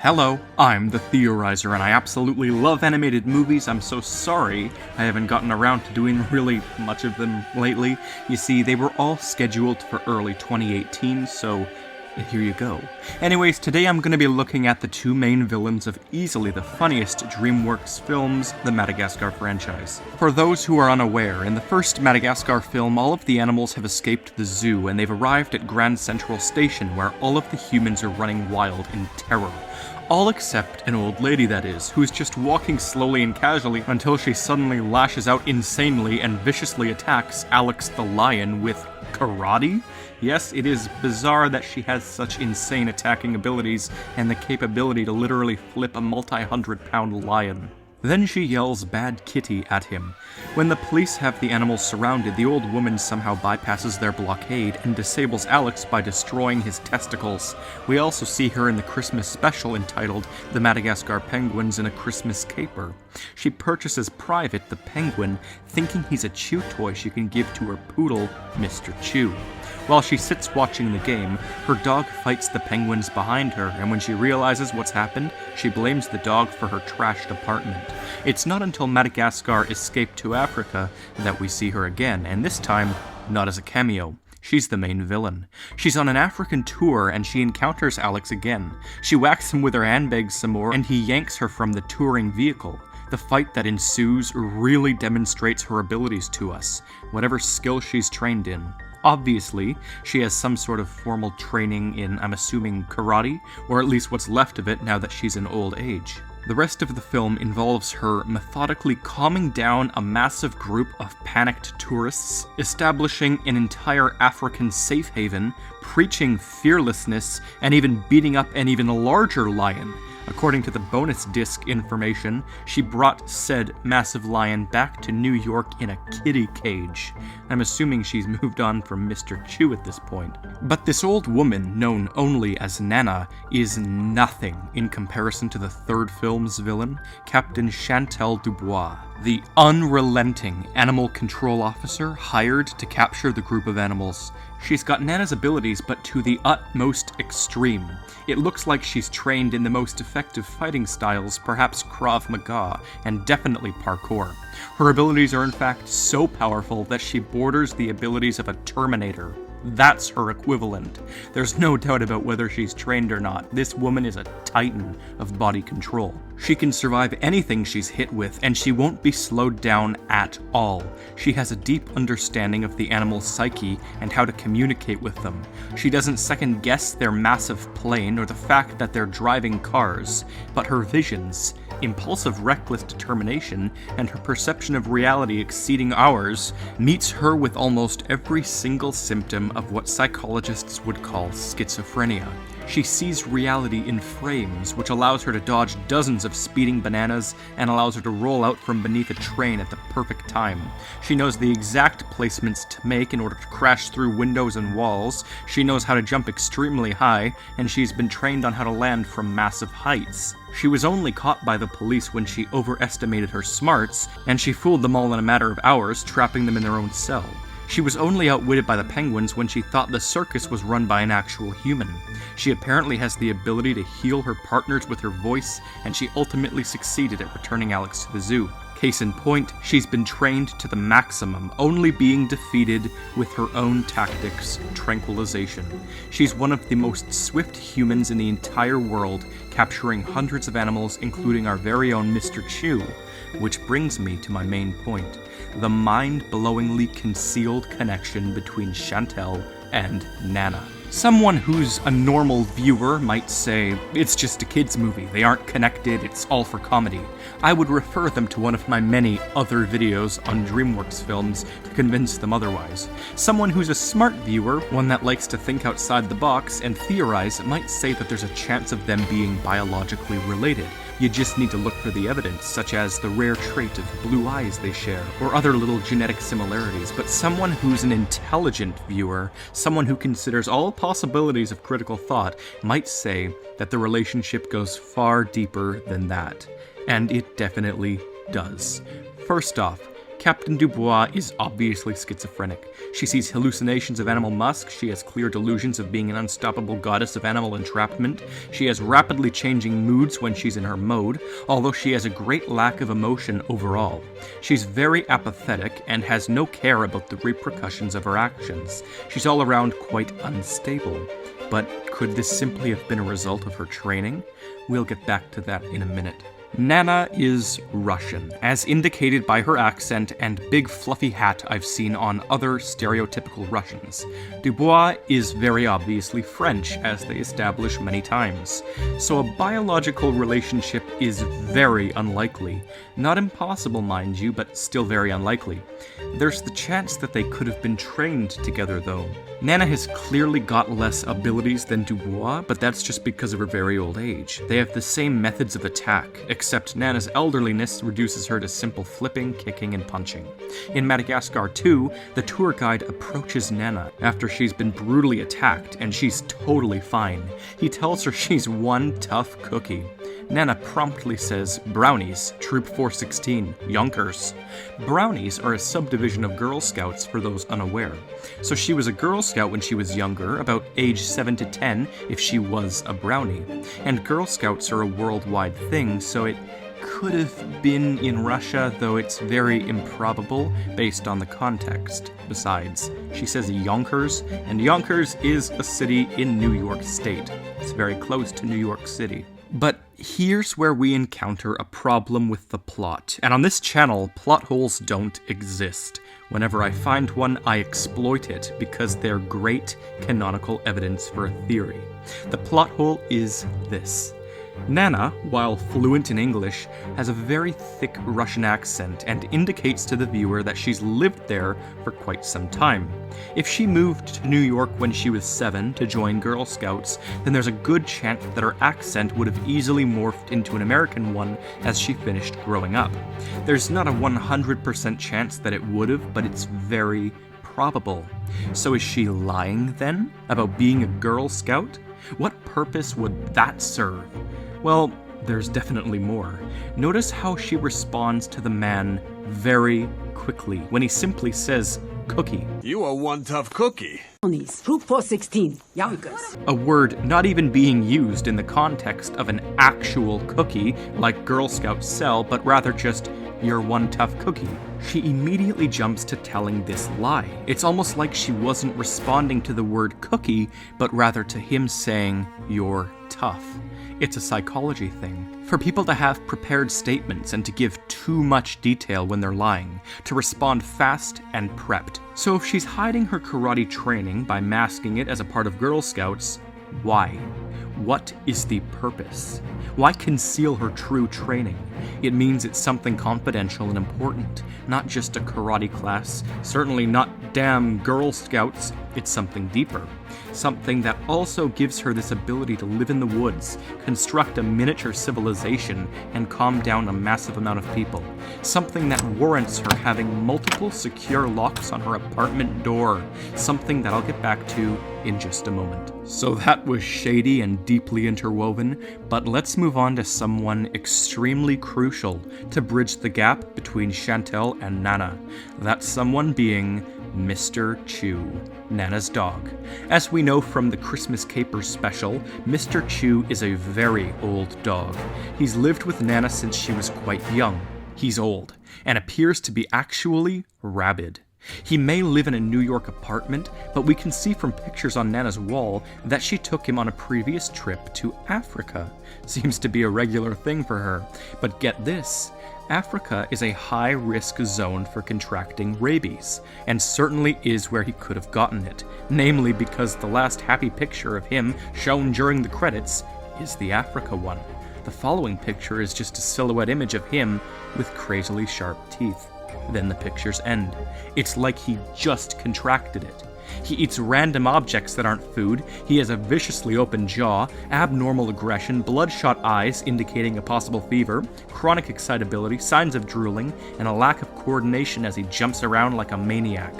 Hello, I'm the Theorizer, and I absolutely love animated movies. I'm so sorry I haven't gotten around to doing really much of them lately. You see, they were all scheduled for early 2018, so here you go. Anyways, today I'm going to be looking at the two main villains of easily the funniest Dreamworks films, the Madagascar franchise. For those who are unaware, in the first Madagascar film, all of the animals have escaped the zoo, and they've arrived at Grand Central Station, where all of the humans are running wild in terror. All except an old lady, that is, who is just walking slowly and casually until she suddenly lashes out insanely and viciously attacks Alex the lion with karate? Yes, it is bizarre that she has such insane attacking abilities and the capability to literally flip a multi-100-pound lion. Then she yells "Bad Kitty" at him. When the police have the animals surrounded, the old woman somehow bypasses their blockade and disables Alex by destroying his testicles. We also see her in the Christmas special entitled "The Madagascar Penguins in a Christmas Caper." She purchases Private, the penguin, thinking he's a chew toy she can give to her poodle, Mr. Chew. While she sits watching the game, her dog fights the penguins behind her, and when she realizes what's happened, she blames the dog for her trashed apartment. It's not until Madagascar escaped to Africa that we see her again, and this time, not as a cameo. She's the main villain. She's on an African tour and she encounters Alex again. She whacks him with her handbags some more, and he yanks her from the touring vehicle. The fight that ensues really demonstrates her abilities to us, whatever skill she's trained in. Obviously, she has some sort of formal training in, I'm assuming, karate, or at least what's left of it now that she's in old age. The rest of the film involves her methodically calming down a massive group of panicked tourists, establishing an entire African safe haven, preaching fearlessness, and even beating up an even larger lion. According to the bonus disc information, she brought said massive lion back to New York in a kitty cage. I'm assuming she's moved on from Mr. Chew at this point. But this old woman, known only as Nana, is nothing in comparison to the third film's villain, Captain Chantal Dubois, the unrelenting animal control officer hired to capture the group of animals. She's got Nana's abilities, but to the utmost extreme. It looks like she's trained in the most effective fighting styles, perhaps Krav Maga, and definitely parkour. Her abilities are in fact so powerful that she borders the abilities of a Terminator. That's her equivalent. There's no doubt about whether she's trained or not. This woman is a titan of body control. She can survive anything she's hit with, and she won't be slowed down at all. She has a deep understanding of the animal's psyche and how to communicate with them. She doesn't second guess their massive plane or the fact that they're driving cars, but her visions, impulsive reckless determination, and her perception of reality exceeding ours meets her with almost every single symptom of what psychologists would call schizophrenia. She sees reality in frames, which allows her to dodge dozens of speeding bananas and allows her to roll out from beneath a train at the perfect time. She knows the exact placements to make in order to crash through windows and walls. She knows how to jump extremely high, and she's been trained on how to land from massive heights. She was only caught by the police when she overestimated her smarts, and she fooled them all in a matter of hours, trapping them in their own cell. She was only outwitted by the penguins when she thought the circus was run by an actual human. She apparently has the ability to heal her partners with her voice, and she ultimately succeeded at returning Alex to the zoo. Case in point, she's been trained to the maximum, only being defeated with her own tactics, tranquilization. She's one of the most swift humans in the entire world, capturing hundreds of animals, including our very own Mr. Chew. Which brings me to my main point, the mind-blowingly concealed connection between Chantal and Nana. Someone who's a normal viewer might say, it's just a kid's movie, they aren't connected, it's all for comedy. I would refer them to one of my many other videos on Dreamworks films to convince them otherwise. Someone who's a smart viewer, one that likes to think outside the box and theorize, might say that there's a chance of them being biologically related. You just need to look for the evidence, such as the rare trait of blue eyes they share, or other little genetic similarities. But someone who's an intelligent viewer, someone who considers all possibilities of critical thought, might say that the relationship goes far deeper than that. And it definitely does. First off, Captain Dubois is obviously schizophrenic. She sees hallucinations of animal musk, she has clear delusions of being an unstoppable goddess of animal entrapment, she has rapidly changing moods when she's in her mode, although she has a great lack of emotion overall. She's very apathetic and has no care about the repercussions of her actions. She's all around quite unstable. But could this simply have been a result of her training? We'll get back to that in a minute. Nana is Russian, as indicated by her accent and big fluffy hat I've seen on other stereotypical Russians. Dubois is very obviously French, as they establish many times. So a biological relationship is very unlikely. Not impossible, mind you, but still very unlikely. There's the chance that they could have been trained together, though. Nana has clearly got less abilities than Dubois, but that's just because of her very old age. They have the same methods of attack, except Nana's elderliness reduces her to simple flipping, kicking, and punching. In Madagascar 2, the tour guide approaches Nana after she's been brutally attacked, and she's totally fine. He tells her she's one tough cookie. Nana promptly says, "Brownies, Troop 416, Yonkers." Brownies are a subdivision of Girl Scouts for those unaware. So she was a Girl Scout when she was younger, about age 7 to 10 if she was a Brownie. And Girl Scouts are a worldwide thing, so it could have been in Russia, though it's very improbable based on the context. Besides, she says Yonkers, and Yonkers is a city in New York State. It's very close to New York City. But here's where we encounter a problem with the plot. And on this channel, plot holes don't exist. Whenever I find one, I exploit it because they're great canonical evidence for a theory. The plot hole is this. Nana, while fluent in English, has a very thick Russian accent and indicates to the viewer that she's lived there for quite some time. If she moved to New York when she was 7 to join Girl Scouts, then there's a good chance that her accent would have easily morphed into an American one as she finished growing up. There's not a 100% chance that it would have, but it's very probable. So is she lying then about being a Girl Scout? What purpose would that serve? Well, there's definitely more. Notice how she responds to the man very quickly when he simply says, "Cookie." You are one tough cookie. Brownies, Troop 416, Yonkers. A word not even being used in the context of an actual cookie like Girl Scouts sell, but rather just, "You're one tough cookie." She immediately jumps to telling this lie. It's almost like she wasn't responding to the word cookie, but rather to him saying, "You're tough." It's a psychology thing. For people to have prepared statements and to give too much detail when they're lying, to respond fast and prepped. So if she's hiding her karate training by masking it as a part of Girl Scouts, why? What is the purpose? Why conceal her true training? It means it's something confidential and important, not just a karate class, certainly not damn Girl Scouts, it's something deeper. Something that also gives her this ability to live in the woods, construct a miniature civilization, and calm down a massive amount of people. Something that warrants her having multiple secure locks on her apartment door. Something that I'll get back to in just a moment. So that was shady and deeply interwoven, but let's move on to someone extremely crucial to bridge the gap between Chantel and Nana. That someone being Mr. Chew, Nana's dog. As we know from the Christmas Capers special, Mr. Chew is a very old dog. He's lived with Nana since she was quite young. He's old, and appears to be actually rabid. He may live in a New York apartment, but we can see from pictures on Nana's wall that she took him on a previous trip to Africa. Seems to be a regular thing for her. But get this, Africa is a high-risk zone for contracting rabies, and certainly is where he could have gotten it, namely because the last happy picture of him shown during the credits is the Africa one. The following picture is just a silhouette image of him with crazily sharp teeth. Then the pictures end. It's like he just contracted it. He eats random objects that aren't food, he has a viciously open jaw, abnormal aggression, bloodshot eyes indicating a possible fever, chronic excitability, signs of drooling, and a lack of coordination as he jumps around like a maniac.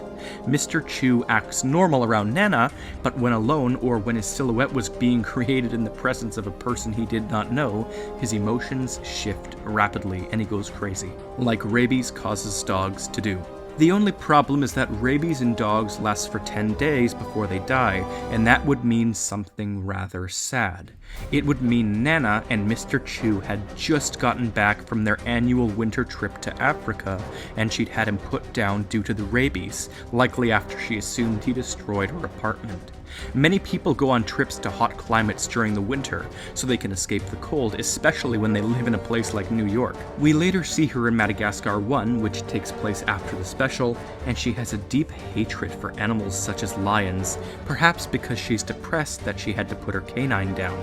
Mr. Chew acts normal around Nana, but when alone or when his silhouette was being created in the presence of a person he did not know, his emotions shift rapidly and he goes crazy, like rabies causes dogs to do. The only problem is that rabies in dogs lasts for 10 days before they die, and that would mean something rather sad. It would mean Nana and Mr. Chew had just gotten back from their annual winter trip to Africa, and she'd had him put down due to the rabies, likely after she assumed he destroyed her apartment. Many people go on trips to hot climates during the winter, so they can escape the cold, especially when they live in a place like New York. We later see her in Madagascar 1, which takes place after the special, and she has a deep hatred for animals such as lions, perhaps because she's depressed that she had to put her canine down.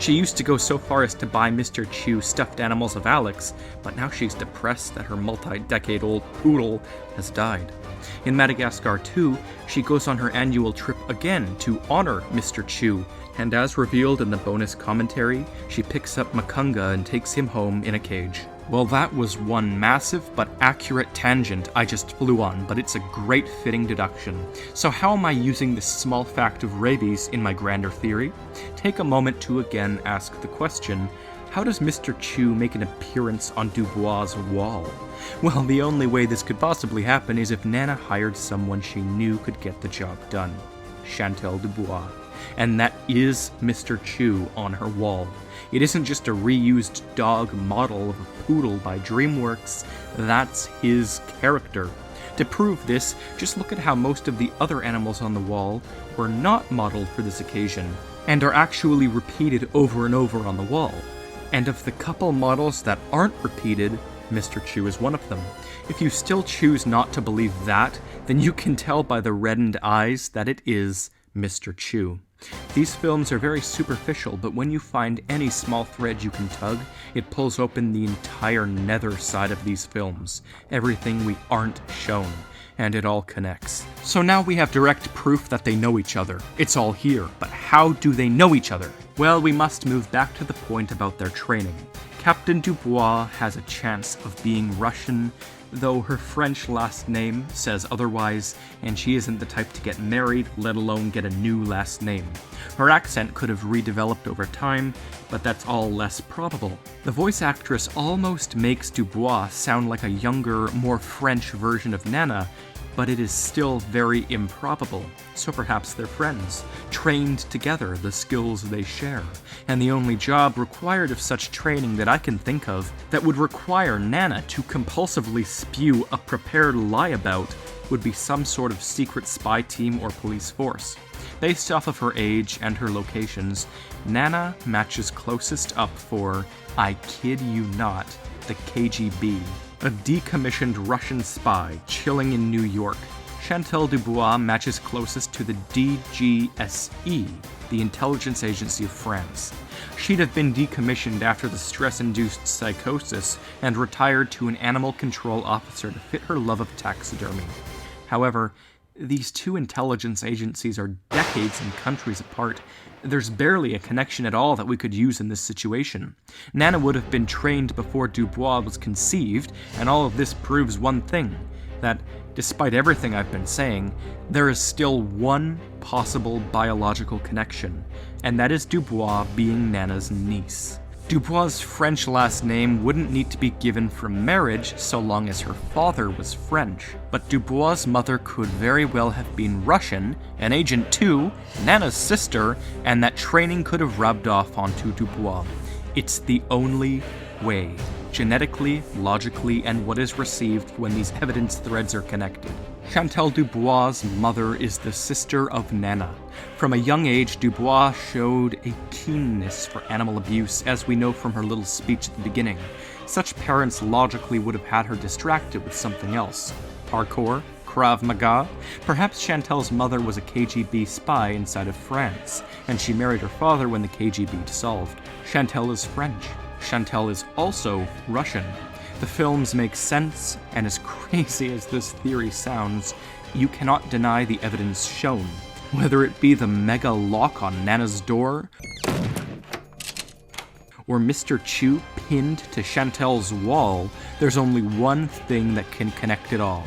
She used to go so far as to buy Mr. Chew stuffed animals of Alex, but now she's depressed that her multi-decade-old poodle has died. In Madagascar 2, she goes on her annual trip again to honor Mr. Chew, and as revealed in the bonus commentary, she picks up Makunga and takes him home in a cage. Well, that was one massive but accurate tangent I just flew on, but it's a great fitting deduction. So how am I using this small fact of rabies in my grander theory? Take a moment to again ask the question, how does Mr. Chew make an appearance on Dubois' wall? Well, the only way this could possibly happen is if Nana hired someone she knew could get the job done. Chantal Dubois. And that is Mr. Chew on her wall. It isn't just a reused dog model of a poodle by Dreamworks, that's his character. To prove this, just look at how most of the other animals on the wall were not modeled for this occasion, and are actually repeated over and over on the wall. And of the couple models that aren't repeated, Mr. Chew is one of them. If you still choose not to believe that, then you can tell by the reddened eyes that it is Mr. Chew. These films are very superficial, but when you find any small thread you can tug, it pulls open the entire nether-side of these films, everything we aren't shown, and it all connects. So now we have direct proof that they know each other. It's all here, but how do they know each other? Well, we must move back to the point about their training. Captain Dubois has a chance of being Russian, though her French last name says otherwise, and she isn't the type to get married, let alone get a new last name. Her accent could have redeveloped over time, but that's all less probable. The voice actress almost makes Dubois sound like a younger, more French version of Nana, but it is still very improbable, so perhaps they're friends, trained together, the skills they share, and the only job required of such training that I can think of that would require Nana to compulsively spew a prepared lie about would be some sort of secret spy team or police force. Based off of her age and her locations, Nana matches closest up for, I kid you not, the KGB. A decommissioned Russian spy chilling in New York. Chantal Dubois matches closest to the DGSE, the intelligence agency of France. She'd have been decommissioned after the stress-induced psychosis and retired to an animal control officer to fit her love of taxidermy. However, these two intelligence agencies are decades and countries apart. There's barely a connection at all that we could use in this situation. Nana would have been trained before Dubois was conceived, and all of this proves one thing, that despite everything I've been saying, there is still one possible biological connection, and that is Dubois being Nana's niece. Dubois' French last name wouldn't need to be given from marriage so long as her father was French, but Dubois' mother could very well have been Russian, an agent too, Nana's sister, and that training could have rubbed off onto Dubois. It's the only way, genetically, logically, and what is received when these evidence threads are connected. Chantal Dubois' mother is the sister of Nana. From a young age, Dubois showed a keenness for animal abuse, as we know from her little speech at the beginning. Such parents logically would have had her distracted with something else. Parkour? Krav Maga? Perhaps Chantal's mother was a KGB spy inside of France, and she married her father when the KGB dissolved. Chantal is French. Chantal is also Russian. The films make sense, and as crazy as this theory sounds, you cannot deny the evidence shown. Whether it be the mega lock on Nana's door, or Mr. Chu pinned to Chantel's wall, there's only one thing that can connect it all.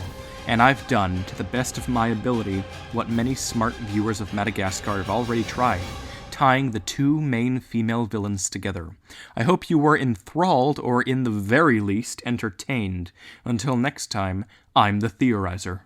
And I've done, to the best of my ability, what many smart viewers of Madagascar have already tried, tying the two main female villains together. I hope you were enthralled, or in the very least, entertained. Until next time, I'm the Theorizer.